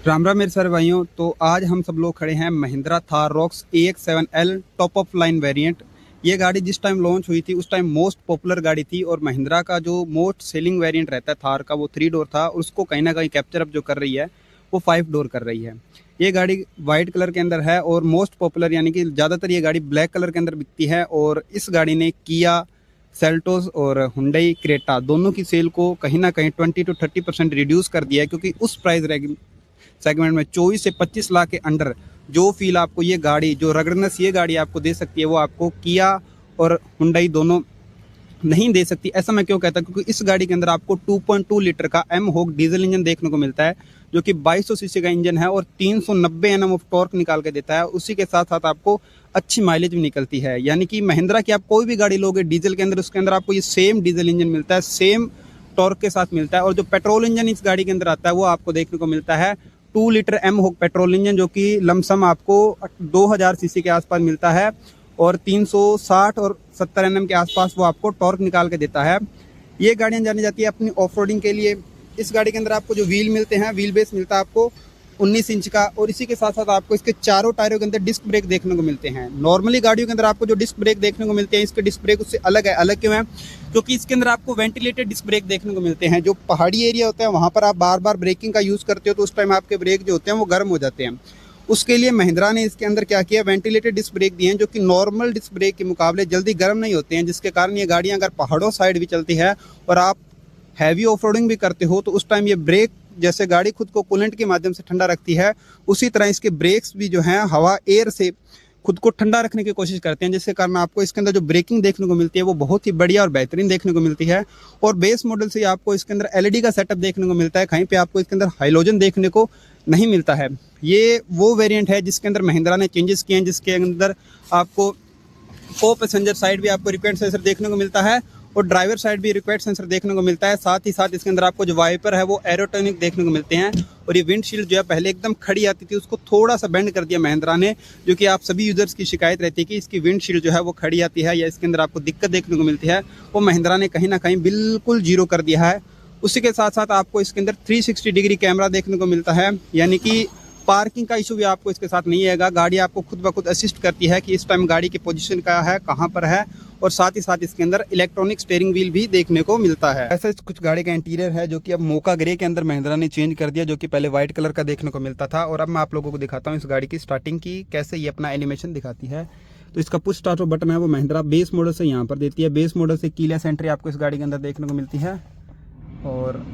राम राम मेरे सारे भाइयों। तो आज हम सब लोग खड़े हैं Mahindra Thar rocks AX7L top of line variant. ये गाड़ी जिस टाइम लॉन्च हुई थी उस टाइम मोस्ट पॉपुलर गाड़ी थी और महिंद्रा का जो मोस्ट सेलिंग वेरिएंट रहता है थार का वो 3 डोर था और उसको कहीं ना कहीं कैप्चर अप जो कर रही है वो 5 डोर कर रही है। ये गाड़ी वाइट कलर के अंदर है और मोस्ट पॉपुलर यानी कि ज़्यादातर ये गाड़ी ब्लैक कलर के अंदर बिकती है। और इस गाड़ी ने किया सेल्टोस और हुंडई क्रेटा दोनों की सेल को कहीं ना कहीं 20 to 30% रिड्यूस कर दिया है, क्योंकि उस प्राइस सेगमेंट में 24 से 25 लाख के अंडर जो फील आपको ये गाड़ी, जो रगड़नेस ये गाड़ी आपको दे सकती है वो आपको किया और हुंडई दोनों नहीं दे सकती। ऐसा मैं क्यों कहता हूँ, क्योंकि इस गाड़ी के अंदर आपको 2.2 लीटर का एम होक डीजल इंजन देखने को मिलता है जो कि 2200 सीसी का इंजन है और 390 एनएम ऑफ टॉर्क निकाल के देता है। उसी के साथ साथ आपको अच्छी माइलेज भी निकलती है। यानी कि महिंद्रा की आप कोई भी गाड़ी लोगे डीजल के अंदर, उसके अंदर आपको ये सेम डीजल इंजन मिलता है, सेम टॉर्क के साथ मिलता है। और जो पेट्रोल इंजन इस गाड़ी के अंदर आता है वो आपको देखने को मिलता है 2 लीटर एम होक पेट्रोल इंजन जो कि लमसम आपको 2000 सीसी के आसपास मिलता है और 360 और 70 एनएम के आसपास वो आपको टॉर्क निकाल के देता है। ये गाड़ियाँ जानी जाती है अपनी ऑफ रोडिंग के लिए। इस गाड़ी के अंदर आपको जो व्हील मिलते हैं, व्हील बेस मिलता है आपको 19 इंच का और इसी के साथ साथ आपको इसके चारों टायरों के अंदर डिस्क ब्रेक देखने को मिलते हैं। नॉर्मली गाड़ियों के अंदर आपको जो डिस्क ब्रेक देखने को मिलते हैं, इसके डिस्क ब्रेक उससे अलग है। अलग क्यों है? क्योंकि इसके अंदर आपको वेंटिलेटेड डिस्क ब्रेक देखने को मिलते हैं। जो पहाड़ी एरिया होता है वहाँ पर आप बार बार ब्रेकिंग का यूज़ करते हो तो उस टाइम आपके ब्रेक जो होते हैं वो गर्म हो जाते हैं। उसके लिए महिंद्रा ने इसके अंदर क्या किया, वेंटिलेटेड डिस्क ब्रेक दिए हैं जो कि नॉर्मल डिस्क ब्रेक के मुकाबले जल्दी गर्म नहीं होते हैं, जिसके कारण ये गाड़ियाँ अगर पहाड़ों साइड भी चलती है और आप हैवी ऑफ रोडिंग भी करते हो तो उस टाइम ये ब्रेक, जैसे गाड़ी खुद को कूलेंट के माध्यम से ठंडा रखती है उसी तरह इसके ब्रेक्स भी जो हैं हवा एयर से खुद को ठंडा रखने की कोशिश करते हैं, जिसके कारण आपको इसके अंदर जो ब्रेकिंग देखने को मिलती है वो बहुत ही बढ़िया और बेहतरीन देखने को मिलती है। और बेस मॉडल से आपको इसके अंदर एलईडी का सेटअप देखने को मिलता है, कहीं पे आपको इसके अंदर हाइलोजन देखने को नहीं मिलता है। ये वो वेरिएंट है जिसके अंदर महिंद्रा ने चेंजेस किए हैं, जिसके अंदर आपको को पैसेंजर साइड भी आपको रिक्वेस्ट सेंसर देखने को मिलता है और ड्राइवर साइड भी रिक्वेस्ट सेंसर देखने को मिलता है। साथ ही साथ इसके अंदर आपको जो वाइपर है वो एरोटोनिक देखने को मिलते हैं। और ये विंडशील्ड जो है पहले एकदम खड़ी आती थी, उसको थोड़ा सा बेंड कर दिया महिंद्रा ने, जो कि आप सभी यूजर्स की शिकायत रहती है कि इसकी विंडशील्ड जो है वो खड़ी आती है या इसके अंदर आपको दिक्कत देखने को मिलती है, वो महिंद्रा ने कहीं ना कहीं बिल्कुल जीरो कर दिया है। उसी के साथ साथ आपको इसके अंदर 360 डिग्री कैमरा देखने को मिलता है, यानी कि पार्किंग का इशू भी आपको इसके साथ नहीं आएगा। गाड़ी आपको खुद ब खुद असिस्ट करती है कि इस टाइम गाड़ी की पोजीशन क्या है, कहाँ पर है। और साथ ही साथ इसके अंदर इलेक्ट्रॉनिक स्टीयरिंग व्हील भी देखने को मिलता है। ऐसा कुछ गाड़ी का इंटीरियर है जो कि अब मोका ग्रे के अंदर महिंद्रा ने चेंज कर दिया, जो कि पहले व्हाइट कलर का देखने को मिलता था। और अब मैं आप लोगों को दिखाता हूँ इस गाड़ी की स्टार्टिंग की कैसे ये अपना एनिमेशन दिखाती है। तो इसका पुश स्टार्ट बटन है वो महिंद्रा बेस मॉडल से यहाँ पर देती है। बेस मॉडल से कीलेस एंट्री आपको इस गाड़ी के अंदर देखने को मिलती है और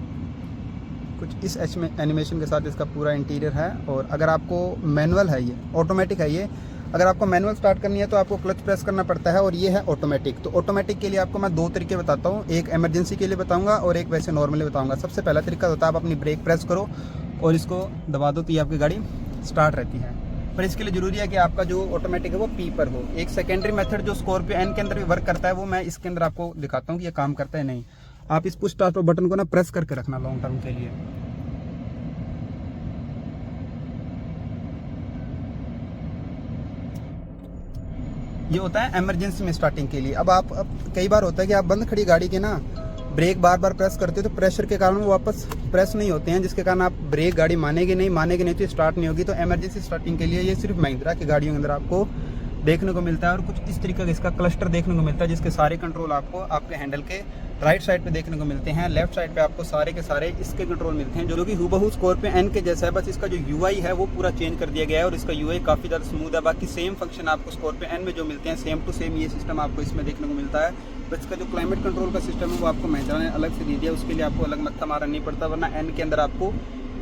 कुछ इस एनिमेशन के साथ इसका पूरा इंटीरियर है। और अगर आपको मैनुअल है, ये ऑटोमेटिक है, ये अगर आपको मैनुअल स्टार्ट करनी है तो आपको क्लच प्रेस करना पड़ता है और ये है ऑटोमेटिक। तो ऑटोमेटिक के लिए आपको मैं 2 तरीके बताता हूँ, एक इमरजेंसी के लिए बताऊंगा और एक वैसे नॉर्मली बताऊंगा। सबसे पहला तरीका होता है आप अपनी ब्रेक प्रेस करो और इसको दबा दो तो ये आपकी गाड़ी स्टार्ट रहती है। पर इसके लिए जरूरी है कि आपका जो ऑटोमेटिक है वो पी पर हो। एक सेकेंडरी मेथड जो स्कॉर्पियो एन के अंदर भी वर्क करता है वो मैं इसके अंदर आपको दिखाता हूँ कि ये काम करता है नहीं। आप इस पुश स्टार्ट बटन को ना प्रेस करके रखना लॉन्ग टर्म के लिए। ये होता है इमरजेंसी में स्टार्टिंग के लिए। अब कई बार होता है कि आप बंद खड़ी गाड़ी के ना ब्रेक बार बार प्रेस करते हो तो प्रेशर के कारण वो वापस प्रेस नहीं होते हैं, जिसके कारण आप ब्रेक गाड़ी मानेगी नहीं तो स्टार्ट नहीं होगी। तो इमरजेंसी स्टार्टिंग के लिए ये सिर्फ महिंद्रा की गाड़ियों के अंदर आपको देखने को मिलता है। और कुछ इस तरीके का इसका क्लस्टर देखने को मिलता है, जिसके सारे कंट्रोल आपको आपके हैंडल के राइट साइड पे देखने को मिलते हैं। लेफ्ट साइड पे आपको सारे के सारे इसके कंट्रोल मिलते हैं, जो कि हूबहू स्कॉर्पियो एन के जैसा है। बस इसका जो यूआई है वो पूरा चेंज कर दिया गया है और इसका यूआई काफ़ी ज़्यादा स्मूथ है। बाकी सेम फंक्शन आपको स्कॉर्पियो एन में जो मिलते हैं सेम टू सेम ये सिस्टम आपको इसमें देखने को मिलता है। बस इसका जो क्लाइमेट कंट्रोल का सिस्टम है वो आपको महिंद्रा ने अलग से दे दिया, उसके लिए आपको अलग मत्था मारना नहीं पड़ता। वरना एन के अंदर आपको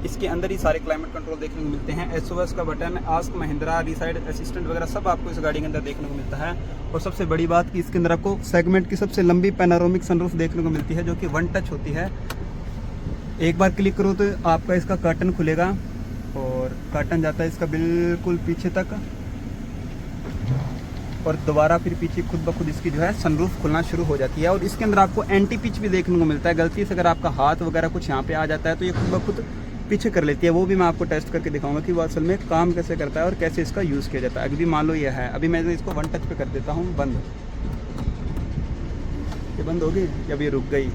इसके अंदर ही सारे क्लाइमेट कंट्रोल देखने को मिलते हैं। एसओएस का बटन, आस्क महिंद्रा, रीसाइड असिस्टेंट वगैरह सब आपको इस गाड़ी के अंदर देखने को मिलता है। और सबसे बड़ी बात कि इसके अंदर आपको सेगमेंट की सबसे लंबी पैनोरामिक सनरूफ देखने को मिलती है, जो कि 1 टच होती है। एक बार क्लिक करो तो आपका इसका कर्टन खुलेगा और कर्टन जाता है इसका बिल्कुल पीछे तक और दोबारा फिर पीछे खुद ब खुद इसकी जो है सनरूफ खुलना शुरू हो जाती है। और इसके अंदर आपको एंटी पिच भी देखने को मिलता है। गलती से अगर आपका हाथ वगैरह कुछ यहाँ पे आ जाता है तो ये खुद ब खुद पीछे कर लेती है। वो भी मैं आपको टेस्ट करके दिखाऊंगा कि वो असल में काम कैसे करता है और कैसे इसका यूज़ किया जाता है। अभी मान लो ये है, अभी मैं इसको 1 टच पे कर देता हूँ बंद, ये बंद होगी, अब ये रुक गई।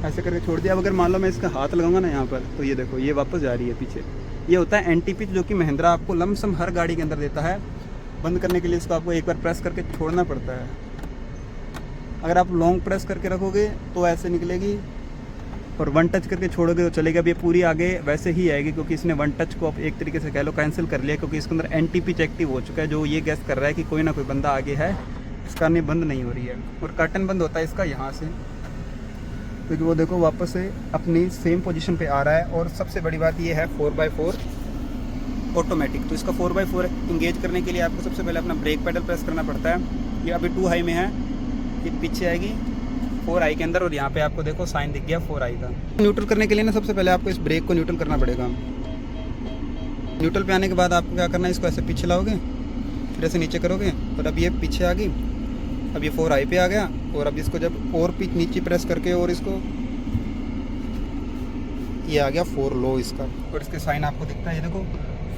ऐसे करके छोड़ दिया। अब अगर मान लो मैं इसका हाथ लगाऊंगा ना यहाँ पर तो ये देखो ये वापस जा रही है पीछे। ये होता है NTP, जो कि महिंद्रा आपको लमसम हर गाड़ी के अंदर देता है। बंद करने के लिए इसको आपको एक बार प्रेस करके छोड़ना पड़ता है। अगर आप लॉन्ग प्रेस करके रखोगे तो ऐसे निकलेगी, और वन टच करके छोड़ोगे तो चलेगा। अब ये पूरी आगे वैसे ही आएगी, क्योंकि इसने वन टच को आप एक तरीके से कह लो कैंसिल कर लिया, क्योंकि इसके अंदर NTP एक्टिव हो चुका है, जो ये गैस कर रहा है कि कोई ना कोई बंदा आगे है। इसका नहीं बंद नहीं हो रही है, और कर्टन बंद होता है इसका यहाँ से, क्योंकि वो देखो वापस से अपनी सेम पोजीशन पे आ रहा है। और सबसे बड़ी बात ये है 4x4 ऑटोमेटिक। तो इसका 4x4 इंगेज करने के लिए आपको सबसे पहले अपना ब्रेक पेडल प्रेस करना पड़ता है। ये अभी 2 हाई में है, ये पीछे आएगी 4 आई के अंदर, और यहाँ पे आपको देखो साइन दिख गया 4 आई का। न्यूट्रल करने के लिए ना सबसे पहले आपको इस ब्रेक को न्यूट्रल करना पड़ेगा। न्यूट्रल पे आने के बाद आपको क्या करना है, इसको ऐसे पीछे लाओगे, फिर ऐसे नीचे करोगे, और अब ये पीछे आ गई। अब ये 4 आई पे आ गया, और अब इसको जब और नीचे प्रेस करके, और इसको ये आ गया 4 लो इसका, और इसके साइन आपको दिखता है, ये देखो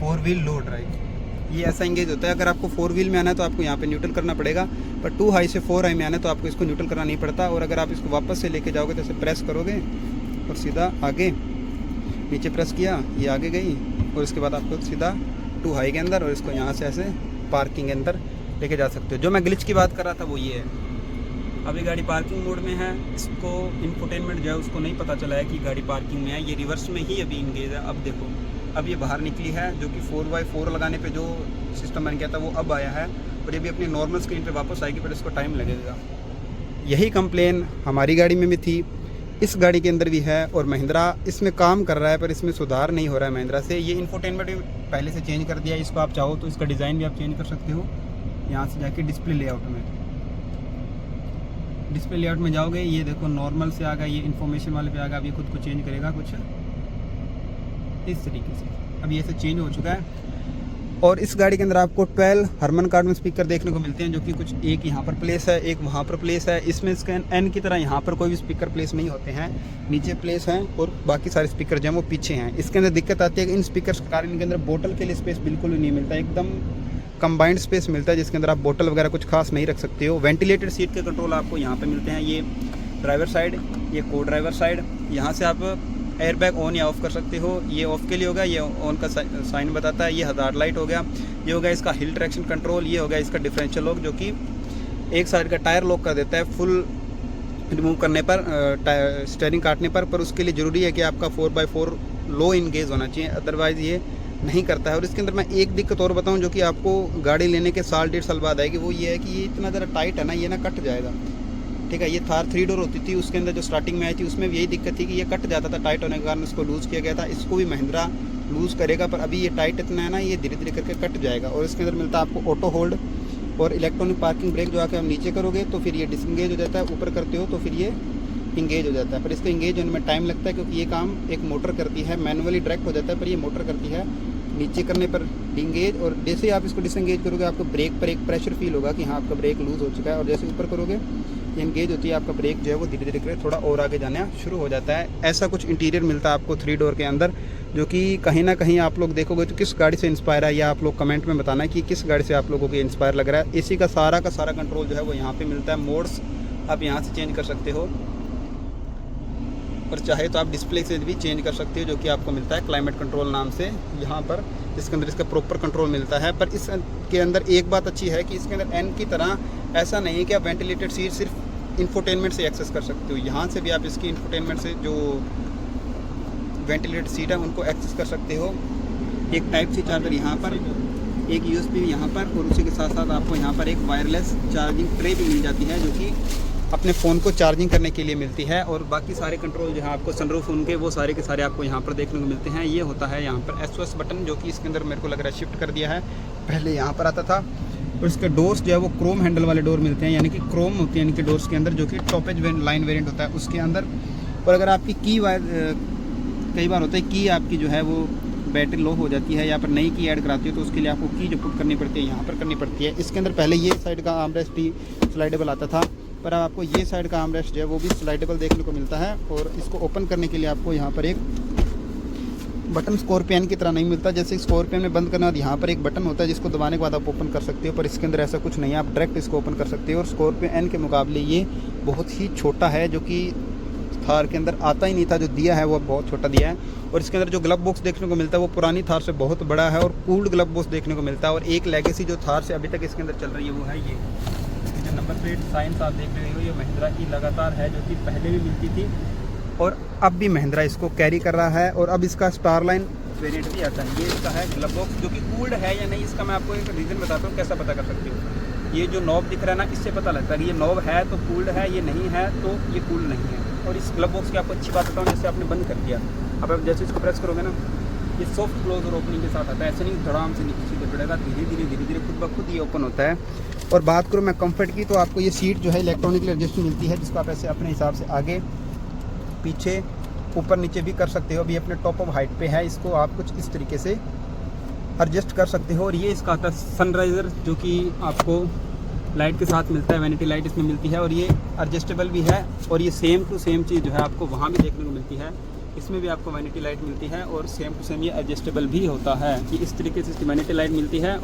4 व्हील लो ड्राइव। ये ऐसा इंगेज होता है। अगर आपको 4 व्हील में आना है तो आपको यहाँ पे न्यूट्रल करना पड़ेगा, पर 2 हाई से 4 हाई में आना है तो आपको इसको न्यूट्रल करना नहीं पड़ता। और अगर आप इसको वापस से लेके जाओगे तो ऐसे प्रेस करोगे और सीधा आगे, नीचे प्रेस किया, ये आगे गई, और इसके बाद आपको सीधा 2 हाई के अंदर, और इसको यहाँ से ऐसे पार्किंग के अंदर लेके जा सकते हो। जो मैं ग्लिच की बात कर रहा था वो ये है। अब ये गाड़ी पार्किंग मोड में है, इसको इंफोटेनमेंट जो है उसको नहीं पता चला है कि गाड़ी पार्किंग में है। ये रिवर्स में ही अभी इंगेज है। अब देखो, अब ये बाहर निकली है, जो कि 4x4 लगाने पे जो सिस्टम बन गया था वो अब आया है, और ये भी अपनी नॉर्मल स्क्रीन पे वापस आएगी, पर इसको टाइम लगेगा। यही कंप्लेन हमारी गाड़ी में भी थी, इस गाड़ी के अंदर भी है, और महिंद्रा इसमें काम कर रहा है, पर इसमें सुधार नहीं हो रहा है महिंद्रा से। ये इंफोटेनमेंट भी पहले से चेंज कर दिया है। इसको आप चाहो तो इसका डिज़ाइन भी आप चेंज कर सकते हो। यहाँ से जाके डिस्प्ले लेआउट में, डिस्प्ले लेआउट में जाओगे, ये देखो नॉर्मल से आ गया, ये इन्फॉर्मेशन वाले पे आ गया। अब ये खुद को चेंज करेगा कुछ इस तरीके से। अब ये से चेंज हो चुका है। और इस गाड़ी के अंदर आपको 12 हरमन कार्डन स्पीकर देखने को मिलते हैं, जो कि कुछ एक यहाँ पर प्लेस है, एक वहाँ पर प्लेस है। इसमें इसका N की तरह यहाँ पर कोई भी स्पीकर प्लेस नहीं होते हैं, नीचे प्लेस हैं, और बाकी सारे स्पीकर जो हैं वो पीछे हैं। इसके अंदर दिक्कत आती है कि इन स्पीकर के कारण इनके अंदर बोतल के लिए स्पेस बिल्कुल भी नहीं मिलता, एकदम कंबाइंड स्पेस मिलता है, जिसके अंदर आप बोतल वगैरह कुछ खास नहीं रख सकते हो। वेंटिलेटेड सीट के कंट्रोल आपको यहाँ पे मिलते हैं। ये ड्राइवर साइड, ये को ड्राइवर साइड। यहाँ से आप एयर बैग ऑन या ऑफ़ कर सकते हो। ये ऑफ़ के लिए होगा, ये ऑन का साइन बताता है। ये हज़ार्ड लाइट हो गया, ये हो गया इसका हिल ट्रैक्शन कंट्रोल। ये हो गया इसका डिफरेंशियल लॉक, जो कि एक साइड का टायर लॉक कर देता है फुल रिमूव करने पर, स्टीयरिंग काटने पर उसके लिए ज़रूरी है कि आपका 4x4 लो इंगेज होना चाहिए, अदरवाइज़ ये नहीं करता है। और इसके अंदर मैं एक दिक्कत और बताऊं, जो कि आपको गाड़ी लेने के साल 1.5 साल बाद आएगी, वो ये है कि ये इतना ज़रा टाइट है ना, ये ना कट जाएगा। ठीक है, ये थार 3 डोर होती थी, उसके अंदर जो स्टार्टिंग में आई थी उसमें भी यही दिक्कत थी कि ये कट जाता था, टाइट होने के कारण इसको लूज़ किया गया था। इसको भी महिंद्रा लूज़ करेगा, पर अभी ये टाइट इतना है ना, ये धीरे धीरे करके कट जाएगा। और इसके अंदर मिलता है आपको ऑटो होल्ड और इलेक्ट्रॉनिक पार्किंग ब्रेक, जो आके हम नीचे करोगे तो फिर ये डिसंगेज हो जाता है, ऊपर करते हो तो फिर ये इंगेज हो जाता है। पर इसका इंगेज होने में टाइम लगता है, क्योंकि ये काम एक मोटर करती है। मैनुअली डायरेक्ट हो जाता है, पर ये मोटर करती है। नीचे करने पर डिंगेज, और जैसे ही आप इसको डिसंगेज करोगे आपको ब्रेक पर एक प्रेशर फील होगा कि हाँ आपका ब्रेक लूज़ हो चुका है। और जैसे ऊपर करोगे ये इंगेज होती है, आपका ब्रेक जो है वो धीरे धीरे करके थोड़ा और आगे जाना शुरू हो जाता है। ऐसा कुछ इंटीरियर मिलता है आपको 3 डोर के अंदर, जो कि कहीं ना कहीं आप लोग देखोगे तो किस गाड़ी से इंस्पायर है, या आप लोग कमेंट में बताना है कि किस गाड़ी से आप लोगों को इंस्पायर लग रहा है। एसी का सारा कंट्रोल जो है वो यहाँ पे मिलता है। मोड्स आप यहाँ से चेंज कर सकते हो, और चाहे तो आप डिस्प्ले से भी चेंज कर सकते हो, जो कि आपको मिलता है क्लाइमेट कंट्रोल नाम से यहाँ पर, जिसके अंदर इसका प्रॉपर कंट्रोल मिलता है। पर इसके अंदर एक बात अच्छी है कि इसके अंदर N की तरह ऐसा नहीं है कि आप वेंटिलेटेड सीट सिर्फ इंफोटेनमेंट से एक्सेस कर सकते हो। यहाँ से भी आप इसकी इंफोटेनमेंट से जो वेंटिलेटेड सीट है उनको एक्सेस कर सकते हो। एक टाइप सी चार्जर यहाँ पर, एक USB यहाँ पर, और उसी के साथ साथ आपको यहाँ पर एक वायरलेस चार्जिंग ट्रे भी मिल जाती है, जो कि अपने फ़ोन को चार्जिंग करने के लिए मिलती है। और बाकी सारे कंट्रोल जो है आपको सनरूफ उनके, वो सारे के सारे आपको यहाँ पर देखने को मिलते हैं। ये होता है यहाँ पर SOS बटन, जो कि इसके अंदर मेरे को लग रहा है शिफ्ट कर दिया है, पहले यहाँ पर आता था। और इसके डोर्स जो है वो क्रोम हैंडल वाले डोर मिलते हैं, यानी कि क्रोम होती है इनके डोर्स के अंदर, जो कि टॉपेज लाइन वेरिएंट होता है उसके अंदर। और अगर आपकी की कई बार होता है कि आपकी जो है वो बैटरी लो हो जाती है, या पर नई की ऐड कराती हो, तो उसके लिए आपको की जो पुट करनी पड़ती है यहाँ पर करनी पड़ती है। इसके अंदर पहले ये साइड का आर्मरेस्ट ही स्लाइडेबल आता था, पर अब आपको ये साइड का आर्मरेस्ट जो है वो भी स्लाइडेबल देखने को मिलता है। और इसको ओपन करने के लिए आपको यहाँ पर एक बटन स्कॉर्पियन की तरह नहीं मिलता। जैसे स्कॉर्पियन में बंद करना, यहाँ पर एक बटन होता है जिसको दबाने के बाद आप ओपन कर सकते हो, पर इसके अंदर ऐसा कुछ नहीं है, आप डायरेक्ट इसको ओपन कर सकते हो। और स्कॉर्पियन के मुकाबले ये बहुत ही छोटा है, जो कि थार के अंदर आता ही नहीं था, जो दिया है वो बहुत छोटा दिया है। और इसके अंदर जो ग्लव बॉक्स देखने को मिलता है वो पुरानी थार से बहुत बड़ा है और कूल्ड ग्लव बॉक्स देखने को मिलता है। और एक लेगेसी जो थार से अभी तक इसके अंदर चल रही है वो है ये जो नंबर प्लेट साइंस आप देख रहे हो, ये महिंद्रा की लगातार है, जो कि पहले भी मिलती थी और अब भी महिंद्रा इसको कैरी कर रहा है। और अब इसका स्टारलाइन वेरिएंट भी आता है। ये इसका है ग्लव बॉक्स, जो कि कूल्ड है या नहीं इसका मैं आपको एक रीज़न बताता हूँ कैसा पता कर सकते हो। ये जो नॉब दिख रहा है ना, इससे पता लगता है कि ये नॉब है तो कूल्ड है, ये नहीं है तो ये कूल्ड नहीं है। और इस ग्लव बॉक्स की आपको अच्छी बात बताऊँ, जैसे आपने बंद कर दिया, अब आप जैसे इसको प्रेस करोगे ना, ये सॉफ्ट क्लोज और ओपनिंग के साथ आता है, ऐसे नहीं धड़ाम से नीचे सीधे पड़ेगा, धीरे धीरे खुद ब खुद ये ओपन होता है। और बात करूँ मैं कंफर्ट की, तो आपको ये सीट जो है इलेक्ट्रॉनिकली एडजस्ट मिलती है, जिसको आप ऐसे अपने हिसाब से आगे पीछे ऊपर नीचे भी कर सकते हो। अभी अपने टॉप ऑफ हाइट पे है, इसको आप कुछ इस तरीके से एडजस्ट कर सकते हो। और ये इसका आता है सनराइज़र, जो कि आपको लाइट के साथ मिलता है, वैनिटी लाइट इसमें मिलती है और ये एडजस्टेबल भी है। और ये सेम टू सेम चीज़ जो है आपको वहाँ भी देखने को मिलती है, इसमें भी आपको वैनिटी लाइट मिलती है और सेम टू सेम ये एडजस्टेबल भी होता है कि इस तरीके से इसकी वैनिटी लाइट मिलती है,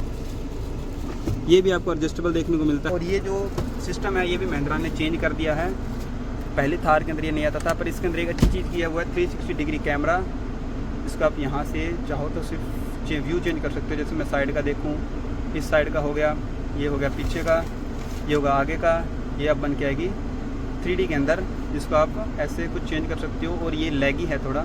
ये भी आपको एडजस्टेबल देखने को मिलता है। और ये जो सिस्टम है ये भी महिंद्रा ने चेंज कर दिया है, पहले थार के अंदर ये नहीं आता था, पर इसके अंदर एक अच्छी चीज़ किया हुआ है 360 डिग्री कैमरा। इसका आप यहाँ से चाहो तो सिर्फ व्यू चेंज कर सकते हो। जैसे मैं साइड का देखूँ, इस साइड का हो गया, ये हो गया पीछे का, ये होगा आगे का, ये अब बन के आएगी 3D के अंदर, जिसको आप ऐसे कुछ चेंज कर सकते हो। और ये लैगी है थोड़ा,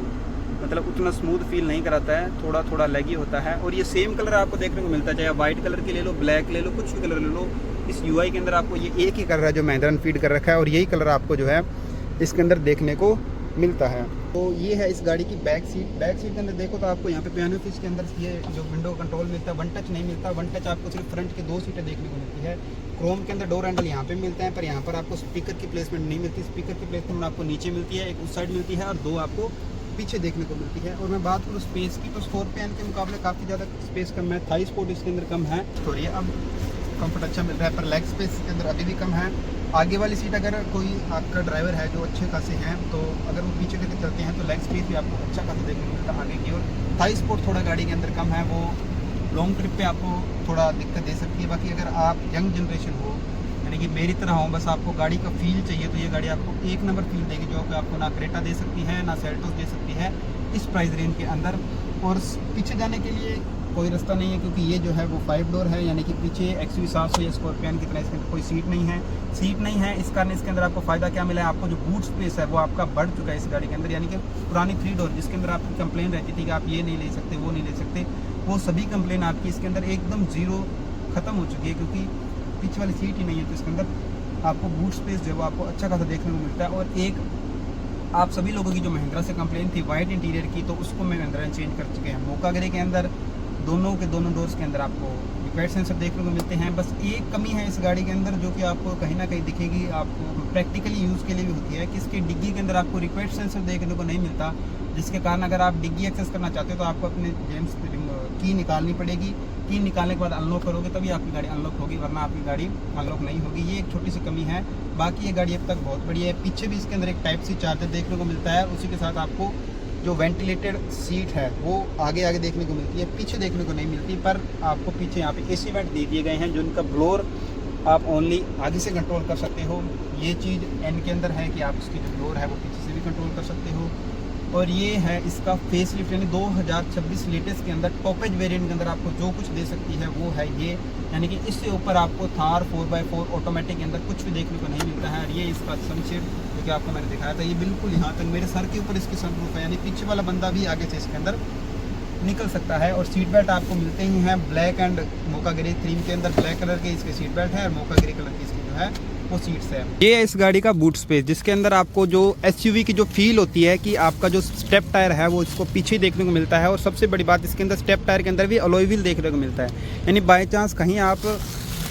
मतलब उतना स्मूथ फील नहीं कराता है, थोड़ा थोड़ा लैगी होता है। और ये सेम कलर आपको देखने को मिलता है, चाहे वाइट कलर के ले लो, ब्लैक ले लो, कुछ भी कलर ले लो, इस UI के अंदर आपको ये एक ही कलर है जो महिंद्रा ने फीड कर रखा है और यही कलर आपको जो है इसके अंदर देखने को मिलता है। तो ये है इस गाड़ी की बैक सीट। बैक सीट के अंदर देखो तो आपको यहाँ पे पियानो फिश के अंदर ये जो विंडो कंट्रोल मिलता है, वन टच नहीं मिलता। वन टच आपको सिर्फ फ्रंट की 2 सीटें देखने को मिलती है। क्रोम के अंदर डोर हैंडल यहाँ पे मिलते हैं, पर यहाँ पर आपको स्पीकर की प्लेसमेंट नहीं मिलती। स्पीकर की प्लेसमेंट आपको नीचे मिलती है, एक उस साइड मिलती है और 2 आपको पीछे देखने को मिलती है। और मैं बात करूँ स्पेस की, तो स्कॉर्पियन के मुकाबले काफ़ी ज़्यादा स्पेस कम है, थाई स्पोर्ट इसके अंदर कम है। तो ये अब कंफर्ट अच्छा मिल रहा है, पर लेग स्पेस के अंदर अभी भी कम है। आगे वाली सीट अगर कोई आपका ड्राइवर है जो अच्छे खासे हैं, तो अगर वो पीछे करके चलते हैं तो लेग स्पेस भी आपको अच्छा खासा देखने को मिलता है आगे की ओर। थाई स्पोर्ट थोड़ा गाड़ी के अंदर कम है, वो लॉन्ग ट्रिप पे आपको थोड़ा दिक्कत दे सकती है। बाकी अगर आप यंग जनरेशन हो, यानी कि मेरी तरह हो, बस आपको गाड़ी का फील चाहिए, तो ये गाड़ी आपको एक नंबर फील देगी, जो कि आपको ना क्रेटा दे सकती है ना सेल्टोस दे सकती है इस प्राइस रेंज के अंदर। और पीछे जाने के लिए कोई रास्ता नहीं है, क्योंकि ये जो है वो 5 डोर है, यानी कि पीछे XUV 700 या स्कॉर्पियन की तरह इसके अंदर कोई सीट नहीं है। सीट नहीं है, इस कारण इसके अंदर आपको फ़ायदा क्या मिला है, आपको जो बूट स्पेस है वो आपका बढ़ चुका है इस गाड़ी के अंदर। यानी कि पुरानी 3 डोर जिसके अंदर आपकी कंप्लेन रहती थी कि आप ये नहीं ले सकते, वो नहीं ले सकते, वो सभी कंप्लेन आपकी इसके अंदर एकदम ज़ीरो ख़त्म हो चुकी है, क्योंकि पीछे वाली सीट ही नहीं है। तो इसके अंदर आपको बूट स्पेस जो है वो आपको अच्छा खासा देखने को मिलता है। और एक आप सभी लोगों की जो महिंद्रा से कंप्लेन थी वाइट इंटीरियर की, तो उसको महिंद्रा ने चेंज कर चुके हैं। मोका ग्रे के अंदर दोनों के दोनों डोर्स के अंदर आपको रिक्वायर्ड सेंसर देखने को मिलते हैं। बस एक कमी है इस गाड़ी के अंदर, जो कि आपको कहीं ना कहीं दिखेगी, आपको प्रैक्टिकली यूज़ के लिए भी होती है, कि इसके डिग्गी के अंदर आपको रिक्वायर्ड सेंसर देखने को नहीं मिलता, जिसके कारण अगर आप डिग्गी एक्सेस करना चाहते हो तो आपको अपने जेम्स की निकालनी पड़ेगी। की निकालने के बाद अनलॉक करोगे तभी आपकी गाड़ी अनलॉक होगी, वरना आपकी गाड़ी अनलॉक नहीं होगी। ये एक छोटी सी कमी है, बाकी ये गाड़ी अब तक बहुत बढ़िया है। पीछे भी इसके अंदर एक टाइप सी चार्जर देखने को मिलता है, उसी के साथ आपको जो वेंटिलेटेड सीट है वो आगे आगे देखने को मिलती है, पीछे देखने को नहीं मिलती। पर आपको पीछे यहाँ पे AC वेंट दे दिए गए हैं, जिनका ब्लोअर आप ओनली आगे से कंट्रोल कर सकते हो। ये चीज़ N के अंदर है कि आप इसकी जो ब्लोअर है वो पीछे से भी कंट्रोल कर सकते हो। और ये है इसका फेस लिफ्ट, यानी 2026 लेटेस्ट के अंदर टॉपेज वेरिएंट के अंदर आपको जो कुछ दे सकती है वो है ये, यानी कि इससे ऊपर आपको थार 4x4 ऑटोमेटिक के अंदर कुछ भी देखने को नहीं मिलता है। और ये इसका सनशेड जो कि आपको मैंने दिखाया था, ये बिल्कुल यहाँ तक मेरे सर के ऊपर इसकी सनरूफ है, यानी पीछे वाला बंदा भी आगे से इसके अंदर निकल सकता है। और सीट बेल्ट आपको मिलते ही हैं black and mocha grey theme के अंदर, ब्लैक कलर के इसके सीट बेल्ट है और मोका ग्रे कलर की इसकी जो है वो सीट्स है। ये है इस गाड़ी का बूट स्पेस, जिसके अंदर आपको जो SUV की जो फील होती है कि आपका जो स्टेप टायर है वो इसको पीछे देखने को मिलता है। और सबसे बड़ी बात, इसके अंदर स्टेप टायर के अंदर भी अलॉय व्हील देखने को मिलता है, यानी बाई चांस कहीं आप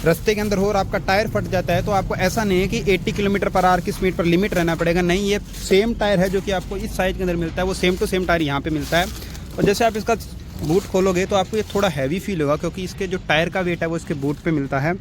रास्ते के अंदर हो और आपका टायर फट जाता है तो आपको ऐसा नहीं है कि 80 km/h की स्पीड पर लिमिट रहना पड़ेगा। नहीं, ये सेम टायर है जो कि आपको इस साइज के अंदर मिलता है, वो सेम टू सेम टायर यहाँ पे मिलता है। और जैसे आप इसका बूट खोलोगे तो आपको ये थोड़ा हैवी फील होगा, क्योंकि इसके जो टायर का वेट है वो इसके बूट पे मिलता है।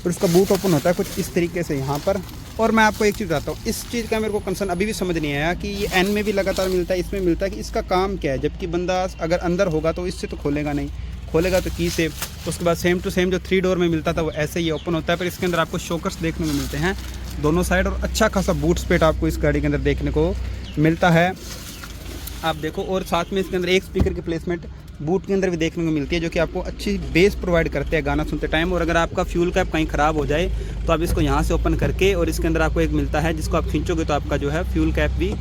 और इसका बूट ओपन होता है कुछ इस तरीके से यहाँ पर। और मैं आपको एक चीज़ बताता हूँ, इस चीज़ का मेरे को कंसर्न अभी भी समझ नहीं आया कि ये N में भी लगातार मिलता है, इसमें मिलता है, कि इसका काम क्या है। जबकि बंदा अगर अंदर होगा तो इससे तो खोलेगा नहीं, खोलेगा तो की से। उसके बाद सेम टू सेम जो 3 डोर में मिलता था वो ऐसे ही ओपन होता है, पर इसके अंदर आपको शॉकर्स देखने को मिलते हैं। दोनों साइड, और अच्छा खासा बूट स्पेस आपको इस गाड़ी के अंदर देखने को मिलता है। आप देखो, और साथ में इसके अंदर एक स्पीकर की प्लेसमेंट बूट के अंदर भी देखने को मिलती है, जो कि आपको अच्छी बेस प्रोवाइड करते हैं गाना सुनते टाइम। और अगर आपका फ्यूल कैप कहीं ख़राब हो जाए तो आप इसको यहाँ से ओपन करके, और इसके अंदर आपको एक मिलता है जिसको आप खींचोगे तो आपका जो है फ्यूल कैप भी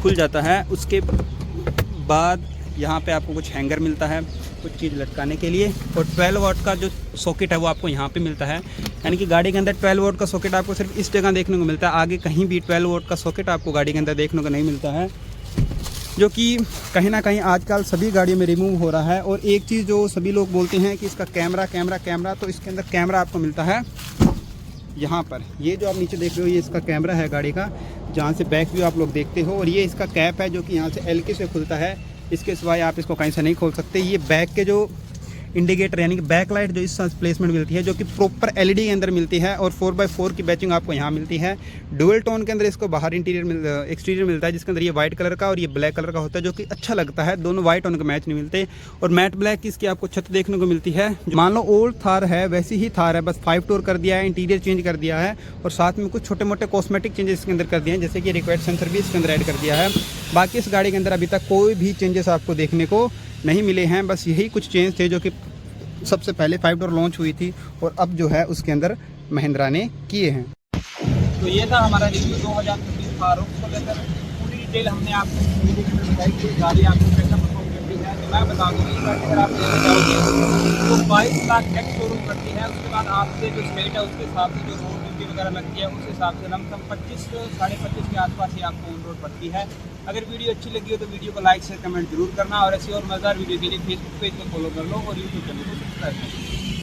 खुल जाता है। उसके बाद यहाँ पे आपको कुछ हैंगर मिलता है कुछ चीज़ लटकाने के लिए, और 12 वाट का जो सॉकेट है वो आपको यहाँ पे मिलता है। यानी कि गाड़ी के अंदर 12 वाट का सॉकेट आपको सिर्फ इस जगह देखने को मिलता है, आगे कहीं भी 12 वाट का सॉकेट आपको गाड़ी के अंदर देखने को नहीं मिलता है, जो कि कहीं ना कहीं आजकल सभी गाड़ियों में रिमूव हो रहा है। और एक चीज़ जो सभी लोग बोलते हैं कि इसका कैमरा, तो इसके अंदर कैमरा आपको मिलता है यहाँ पर। ये जो आप नीचे देख रहे हो ये इसका कैमरा है गाड़ी का, जहाँ से बैक व्यू आप लोग देखते हो। और ये इसका कैप है जो कि यहाँ से एलकी से खुलता है, इसके सिवाय आप इसको कहीं से नहीं खोल सकते। ये बैक के जो इंडिकेटर यानी कि बैक लाइट जो इस प्लेसमेंट मिलती है, जो कि प्रॉपर एलईडी के अंदर मिलती है, और 4x4 की बैचिंग आपको यहाँ मिलती है। डुअल टोन के अंदर इसको बाहर एक्सटीरियर मिलता है, जिसके अंदर ये वाइट कलर का और ये ब्लैक कलर का होता है, जो कि अच्छा लगता है। दोनों वाइट टोन के मैच नहीं मिलते। और मैट ब्लैक की इसकी आपको छत देखने को मिलती है। मान लो ओल्ड थार है वैसी ही थार है, बस 5 डोर कर दिया है, इंटीरियर चेंज कर दिया है, और साथ में कुछ छोटे मोटे कॉस्मेटिक चेंजेस इसके अंदर कर दिए हैं, जैसे कि रिक्वायर्ड सेंसर भी इसके अंदर ऐड कर दिया है। बाकी इस गाड़ी के अंदर अभी तक कोई भी चेंजेस आपको देखने को नहीं मिले हैं, बस यही कुछ चेंज थे जो कि सबसे पहले 5 डोर लॉन्च हुई थी, और अब जो है उसके अंदर महिंद्रा ने किए हैं। तो ये था हमारा रिव्यू 2025 थार रोक्स को लेकर। पूरी डिटेल हमने आपको वीडियो के अंदर बताई कि गाड़ी आपको कैसा परफॉर्म करती है। तो मैं बता दूँ इस गाड़ी अगर आप लेना चाहोगे तो 22 लाख एक्स शोरूम करती है। उसके बाद आपसे जो स्टेट है उसके हिसाब से जो रोड ड्यूटी वगैरह लगती है उस हिसाब से लमसम 25 साढ़े 25 के आसपास ही आपको ऑन रोड पड़ती है। अगर वीडियो अच्छी लगी हो तो वीडियो को लाइक शेयर कमेंट जरूर करना, और ऐसी और मज़ेदार वीडियो के लिए फेसबुक पेज को फॉलो कर लो और यूट्यूब चैनल को सब्सक्राइब कर लो।